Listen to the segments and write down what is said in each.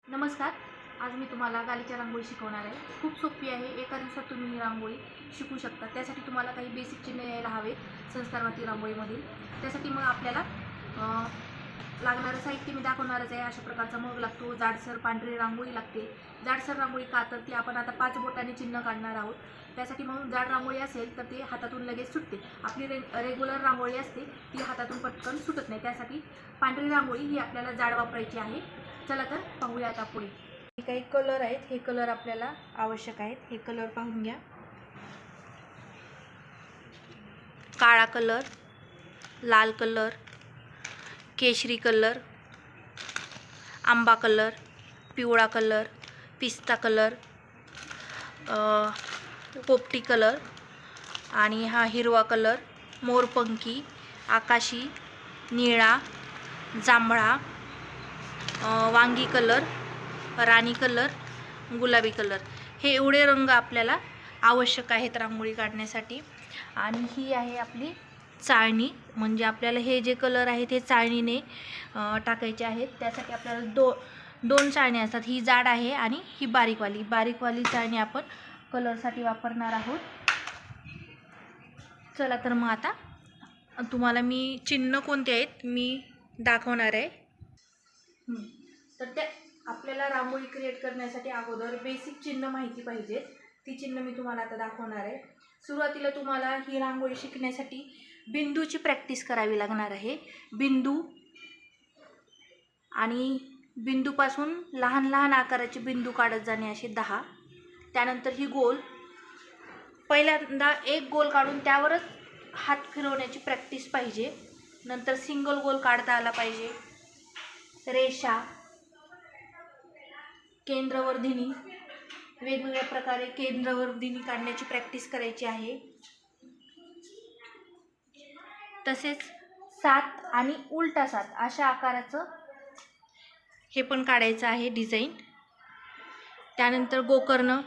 नमस्कार, आज मी तुम्हाला गालीच्या रांगोळी शिकवणार आहे। खूप सोपी आहे, एका दिवसात तुम्ही ही रांगोळी शिकू शकता। त्यासाठी तुम्हाला काही बेसिक चिन्ह यायला हवे संस्कारवादी रांगोळीमधील। त्यासाठी मग आपल्याला लागणारं साहित्य मी दाखवणारच आहे। अशा प्रकारचा मग लागतो, जाडसर पांढरी रांगोळी लागते। जाडसर रांगोळी का तर ती आपण आता 5 बोटांनी चिन्ह काढणार आहोत। त्यासाठी मग जाड रांगोळी असेल तर ते हातातून लगेच सुटते। आपली रेग्युलर रांगोळी असते ती हातातून पटकन सुटत नाही। त्यासाठी पांढरी रांगोळी ही आपल्याला जाड वापरायची आहे। चला तर पाहूया आता पुढे। काही कलर आहेत, हे कलर आपल्याला आवश्यक आहेत। हे कलर पाहून घ्या। काळा कलर, लाल कलर, केशरी कलर, आंबा कलर, पिवळा कलर, पिस्ता कलर, पोपटी कलर आणि हा हिरवा कलर, मोरपंखी, आकाशी, निळा, जांभळा, वांगी कलर, राणी कलर, गुलाबी कलर, हे एवढे रंग आपल्याला आवश्यक आहेत रांगोळी काढण्यासाठी। आणि ही आहे आपली चाळणी, म्हणजे आपल्याला हे जे कलर आहेत हे चाळणीने टाकायचे आहेत। त्यासाठी आपल्याला दोन चाळणी असतात, ही जाड आहे आणि ही बारीकवाली चाळणी आपण कलरसाठी वापरणार आहोत। चला तर मग आता तुम्हाला मी चिन्ह कोणते आहेत मी दाखवणार आहे। तर त्या आपल्याला रांगोळी क्रिएट करण्यासाठी अगोदर बेसिक चिन्ह माहिती पाहिजेत। ती चिन्ह मी तुम्हाला आता दाखवणार आहे। सुरुवातीला तुम्हाला ही रांगोळी शिकण्यासाठी बिंदूची प्रॅक्टिस करावी लागणार आहे। बिंदू आणि बिंदूपासून लहान लहान आकाराचे बिंदू काढत जाणे, असे 10। त्यानंतर ही गोल, पहिल्यांदा एक गोल काढून त्यावरच हात फिरवण्याची प्रॅक्टिस पाहिजे। नंतर सिंगल गोल काढता आला पाहिजे। रेषा, केंद्रवर्धिनी, वेगवेगळ्या प्रकारे केंद्रवर्धिनी काढण्याची प्रॅक्टिस करायची आहे। तसेच 7 आणि उलटा 7 अशा आकाराचं हे पण काढायचं आहे डिझाईन। त्यानंतर गोकर्ण,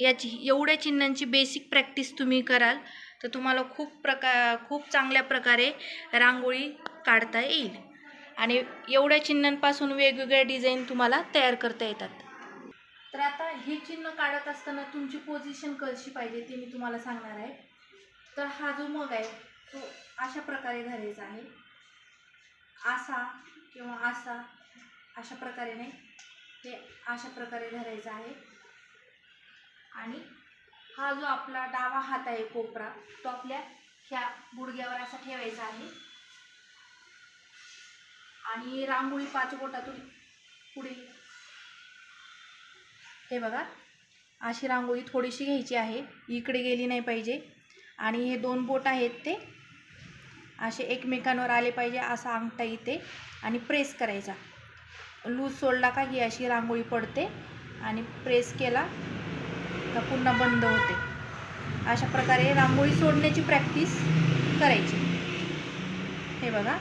याची एवढ्या चिन्हांची बेसिक प्रॅक्टिस तुम्ही कराल तर तुम्हाला खूप चांगल्या प्रकारे रांगोळी काढता येईल आणि एवढ्या चिन्हांपासून वेगवेगळ्या डिझाईन तुम्हाला तयार करता येतात। तर आता हे चिन्ह काढत असताना तुमची पोझिशन कशी पाहिजे ते मी तुम्हाला सांगणार आहे। तर हा जो मग आहे तो अशा प्रकारे धरायचा आहे, असा किंवा असा, अशा प्रकारे नाही, हे अशा प्रकारे धरायचा आहे। आणि हा जो आपला डावा हात आहे कोपरा, तो आपल्या ह्या गुडघ्यावर असा ठेवायचा आहे आणि रांगोळी 5 बोटातून पुढे, हे बघा अशी रांगोळी थोडीशी घ्यायची आहे, इकडे गेली नाही पाहिजे। आणि हे 2 बोट आहेत ते असे एकमेकांवर आले पाहिजे, असा अंगठा इथे आणि प्रेस करायचा। लूज सोडला का ही अशी रांगोळी पडते आणि प्रेस केला का पुन्हा बंद होते। अशा प्रकारे रांगोळी सोडण्याची प्रॅक्टिस करायची। हे बघा,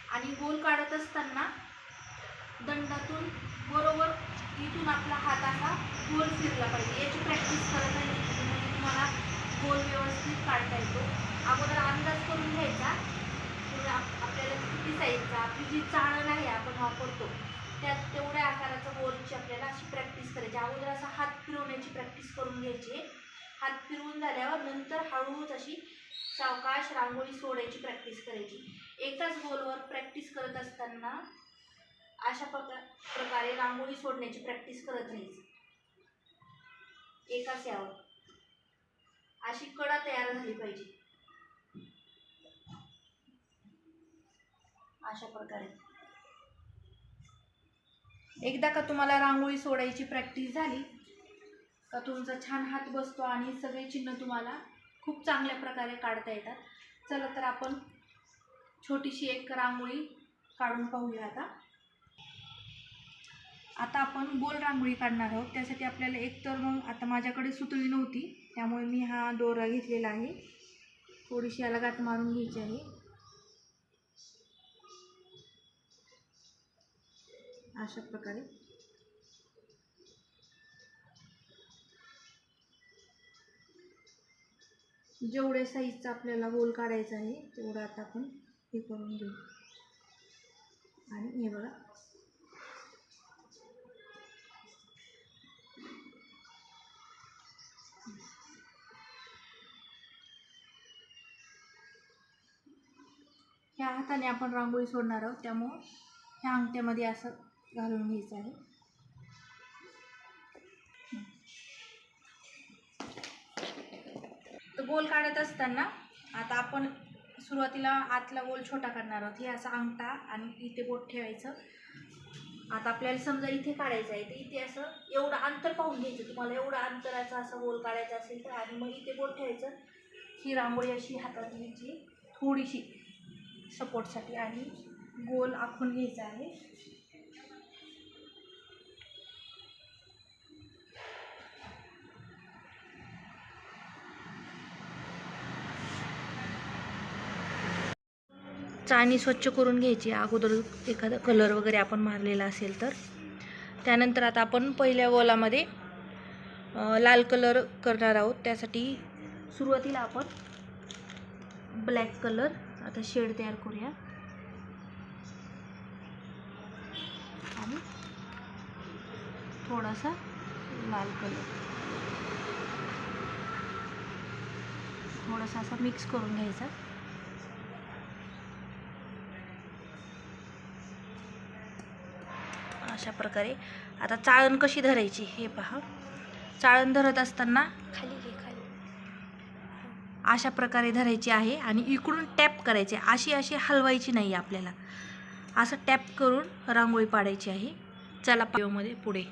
आणि गोल काढत असताना दंडातून बरोबर इथून आपला हात असा गोल फिरला पाहिजे, याची प्रॅक्टिस करत राहायची म्हणजे तुम्हाला गोल व्यवस्थित काढता येतो। अगोदर अंदाज करून घ्यायचा की आपल्याला किती साईजचा, आपली जी चाळण आहे आपण वापरतो त्यात तेवढ्या आकाराचा गोलची आपल्याला अशी प्रॅक्टिस करायची। अगोदर असा हात फिरवण्याची प्रॅक्टिस करून घ्यायची। हात फिरवून झाल्यावर नंतर हळूच अशी सावकाश रांगोळी सोडायची प्रॅक्टिस करायची। एकाच गोलवर प्रॅक्टिस करत असताना अशा प्रकारे रांगोळी सोडण्याची प्रॅक्टिस करत राहायची। एकाच यावर अशी कडा तयार झाली पाहिजे, अशा प्रकारे। एकदा का तुम्हाला रांगोळी सोडायची प्रॅक्टिस झाली का तुमचा छान हात बसतो आणि सगळे चिन्ह तुम्हाला खूप चांगल्या प्रकारे काढता येतात. चला तर आपण छोटीशी एक रांगोळी काढून पाहूया. आता आपण गोल रांगोळी काढणार आहोत. त्यासाठी आपल्याला एक तर मग आता माझ्याकडे सुतळी नव्हती, त्यामुळे मी हा दोरा घेतलेला आहे. थोडीशी याला गाठ मारून घ्यायची आहे. अशा प्रकारे जेवढ्या साईजचा आपल्याला गोल काढायचा आहे तेवढं आता आपण हे करून घेऊ. आणि हे बघा, ह्या हाताने आपण रांगोळी सोडणार आहोत, त्यामुळं ह्या अंगठ्यामध्ये असं घालून घ्यायचं आहे. तर गोल काढत असताना आता आपण सुरुवातीला आतला गोल छोटा करणार आहोत. हे असा अंगठा आणि इथे बोट ठेवायचं. आता आपल्याला समजा इथे काढायचं आहे, तर इथे असं एवढं अंतर पाहून घ्यायचं. तुम्हाला एवढं अंतराचा असं गोल काढायचा असेल तर, आणि मग इथे बोट ठेवायचं. ही रांगोळी अशी हातात घ्यायची थोडीशी सपोर्टसाठी आणि गोल आखून घ्यायचा आहे. चाळणी स्वच्छ करून घ्यायची अगोदर, एखादा कलर वगैरे आपण मारलेला असेल तर. त्यानंतर आता आपण पहिल्या गोलामध्ये लाल कलर करणार आहोत. त्यासाठी सुरुवातीला आपण ब्लॅक कलर आता शेड तयार करूया आणि थोडासा लाल कलर थोडासा असा मिक्स करून घ्यायचा. अशा प्रकारे आता चाळण कशी धरायची हे पहा. चाळण धरत असताना खाली अशा प्रकारे धरायची आहे आणि इकडून टॅप करायचे. अशी हलवायची नाही आपल्याला, असं टॅप करून रांगोळी पाडायची आहे. चला व्हिडिओमध्ये पुढे.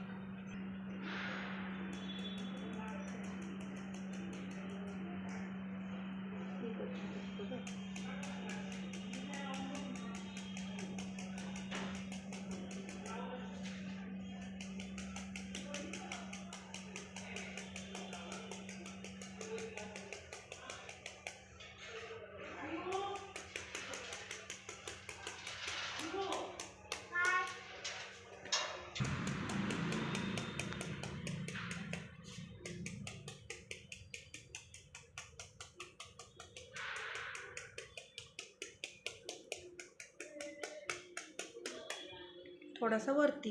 थोडासा वरती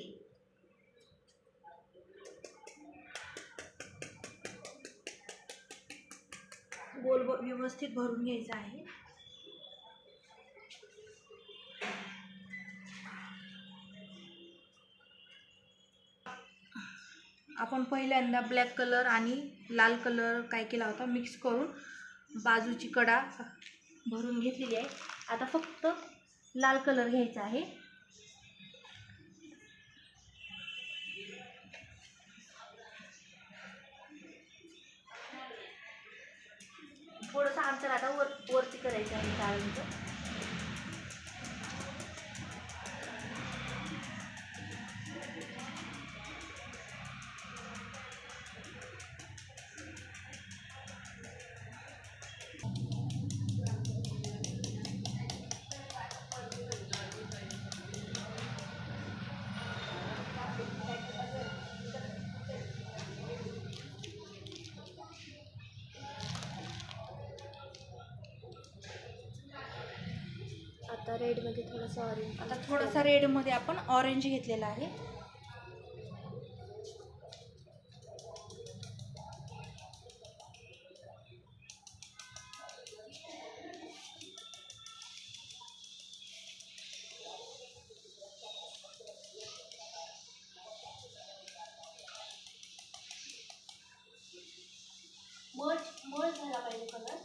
गोल व्यवस्थित भरून घ्यायचा आहे. आपण पहिल्यांदा ब्लॅक कलर आणि लाल कलर काय केला होता, मिक्स करून बाजूची कडा भरून घेतलेली आहे. आता फक्त लाल कलर घ्यायचा आहे. थोडंसं अंतर आता वरती करायचं आहे चाळणीचं. आता रेडमध्ये थोडंसं ऑरेंज, आता थोडासा रेडमध्ये आपण ऑरेंज घेतलेला आहे. मळ झाला पाहिजे कलर.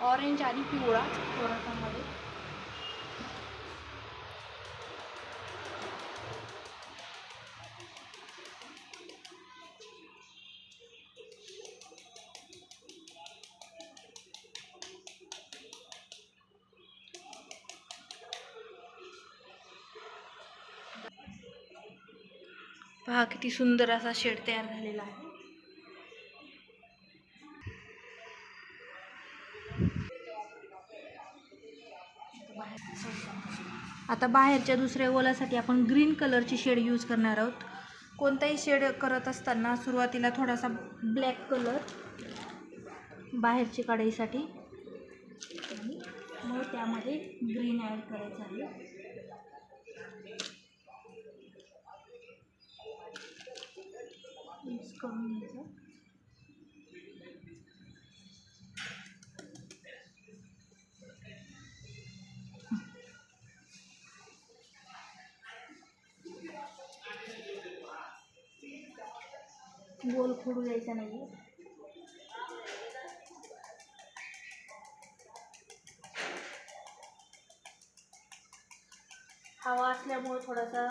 ऑरेंज आणि पिवळा थोडासामध्ये. पहा किती सुंदर असा शेड तयार झालेला आहे. आता बाहेरच्या दुसऱ्या गोलासाठी आपण ग्रीन कलरची शेड यूज करणार आहोत. कोणताही शेड करत असताना सुरुवातीला थोडासा ब्लॅक कलर बाहेरची कढईसाठी आणि मग त्यामध्ये ग्रीन ॲड करायचं आहे. मिक्स करून घ्यायचं. गोल फोडू द्यायचा नाही. हवा असल्यामुळे थोडासा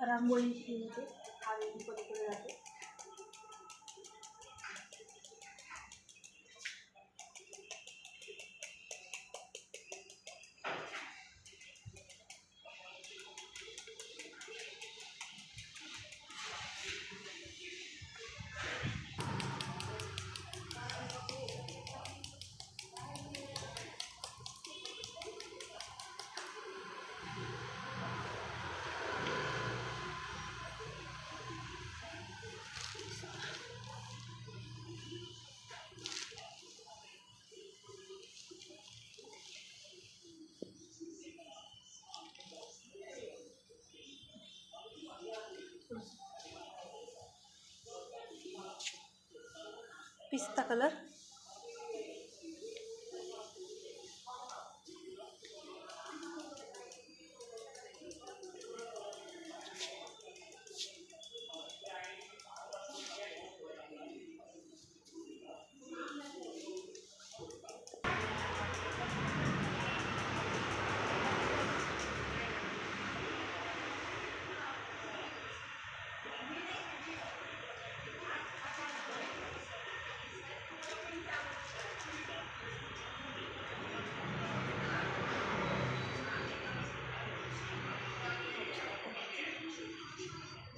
रांगोळी येते, हवेची पलीकडे जाते. पिस्ता कलर,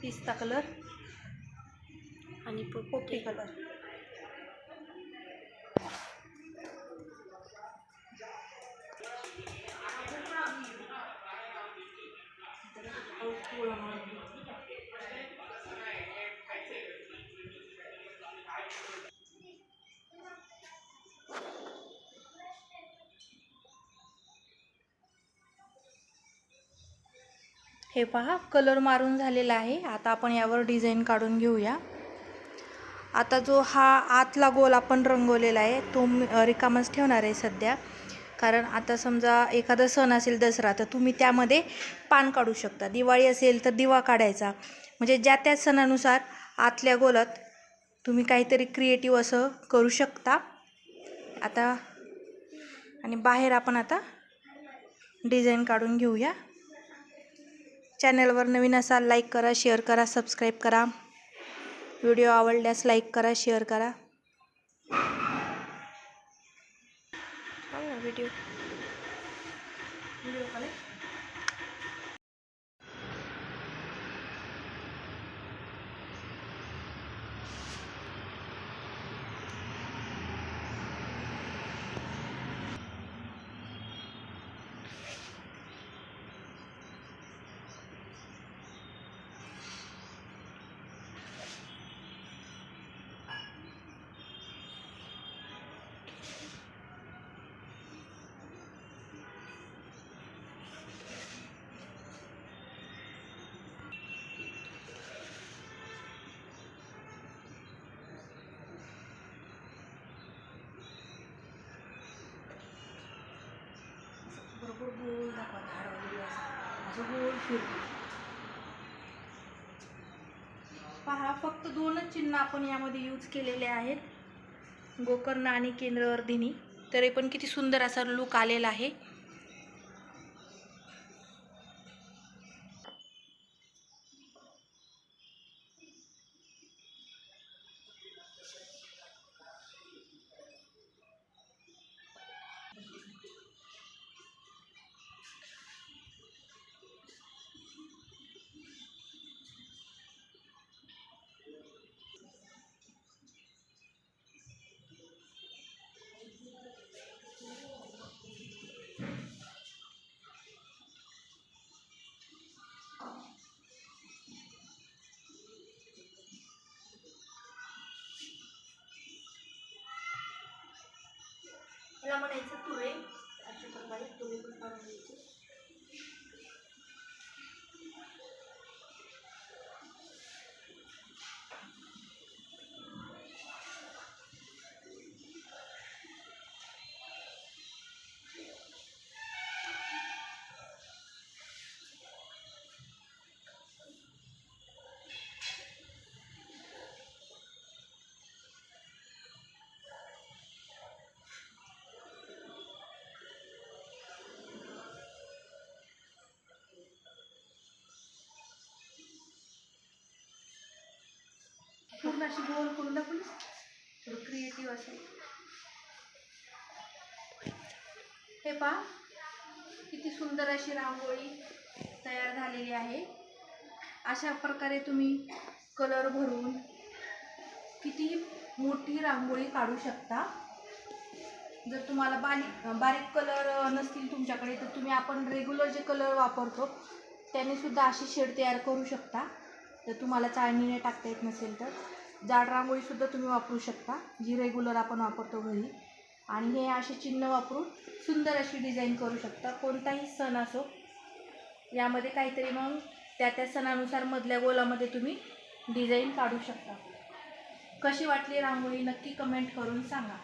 पिस्ता कलर आणि पोपटी कलर. हे पहा कलर मारून झालेला आहे. आता आपण यावर डिझाईन काढून घेऊया. आता जो हा आतला गोल आपण रंगवलेला आहे तो रिकामाच ठेवणार आहे सध्या, कारण आता समजा एखादा सण असेल दसरा तर तुम्ही त्यामध्ये पान काढू शकता. दिवाळी असेल तर दिवा काढायचा. म्हणजे ज्या त्या सणानुसार आतल्या गोलात तुम्ही काहीतरी क्रिएटिव्ह असं करू शकता. आता आणि बाहेर आपण आता डिझाईन काढून घेऊया. चॅनलवर नवीन असाल लाईक करा, शेअर करा, सबस्क्राईब करा. व्हिडिओ आवडल्यास लाईक करा, शेअर करा. व्हिडिओ बरोबर गोल दाखवा, झाडवलेली असं गोल फिरतो. पहा फक्त 2च चिन्ह आपण यामध्ये यूज केलेले आहेत. गोकर्ण आणि केंद्रवर्धिनी. तरी पण किती सुंदर असा लुक आलेला आहे. मला म्हणायचं तुळे अशा प्रकारे तुळे पण काढून घ्यायचे. पूर्ण अशी गोल करून दाखवली, थोडं क्रिएटिव्ह असेल. हे पहा किती सुंदर अशी रांगोळी तयार झालेली आहे. अशा प्रकारे तुम्ही कलर भरून किती मोठी रांगोळी काढू शकता. जर तुम्हाला बारीक कलर नसतील तुमच्याकडे तर तुम्ही आपण रेग्युलर जे कलर वापरतो त्याने सुद्धा अशी शेड तयार करू शकता. जर तुम्हाला चाळणीने टाकता येत नसेल तर जाड रांगोळीसुद्धा तुम्ही वापरू शकता, जी रेग्युलर आपण वापरतो घरी. आणि हे असे चिन्ह वापरून सुंदर अशी डिझाईन करू शकता. कोणताही सण असो, यामध्ये काहीतरी मग त्या सणानुसार मधल्या गोलामध्ये तुम्ही डिझाईन काढू शकता. कशी वाटली रांगोळी नक्की कमेंट करून सांगा.